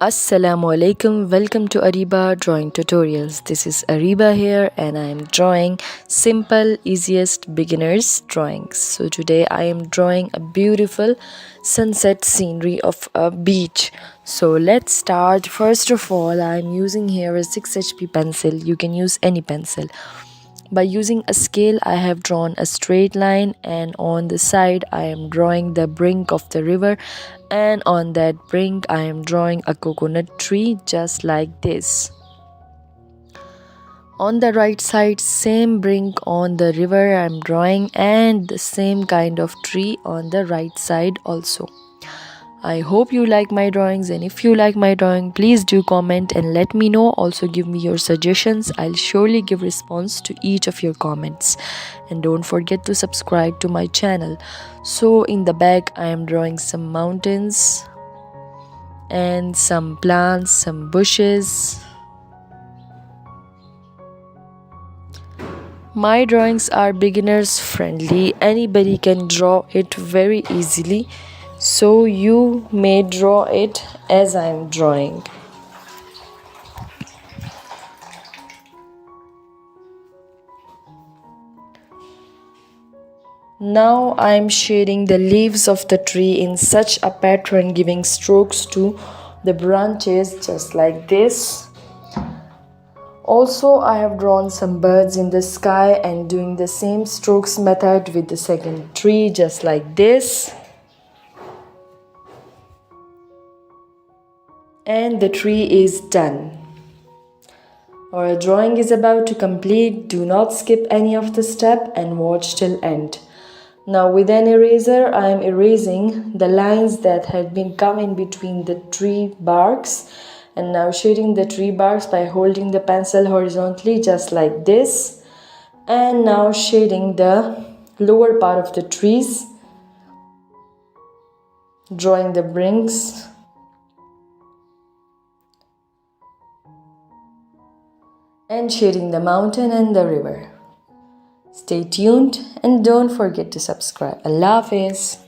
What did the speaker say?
Assalamu alaikum, welcome to Ariba Drawing Tutorials. This is Ariba here and I am drawing simple, easiest beginners drawings. So today I am drawing a beautiful sunset scenery of a beach. So let's start. First of all, I am using here a 6HP pencil. You can use any pencil. By using a scale, I have drawn a straight line, and on the side, I am drawing the brink of the river, and on that brink, I am drawing a coconut tree just like this. On the right side, same brink on the river I am drawing, and the same kind of tree on the right side also. I hope you like my drawings, and if you like my drawing, please do comment and let me know. Also give me your suggestions. I'll surely give response to each of your comments. And don't forget to subscribe to my channel. So in the back I am drawing some mountains and some plants, some bushes. My drawings are beginners friendly. Anybody can draw it very easily. So you may draw it as I am drawing. Now I am shading the leaves of the tree in such a pattern, giving strokes to the branches just like this. Also, I have drawn some birds in the sky and doing the same strokes method with the second tree just like this. And the tree is done. Our drawing is about to complete. Do not skip any of the step and watch till end. Now with an eraser, I am erasing the lines that had been come in between the tree barks, and now shading the tree barks by holding the pencil horizontally just like this, and now shading the lower part of the trees, drawing the brinks, and shading the mountain and the river. Stay tuned and don't forget to subscribe. Allah Hafiz.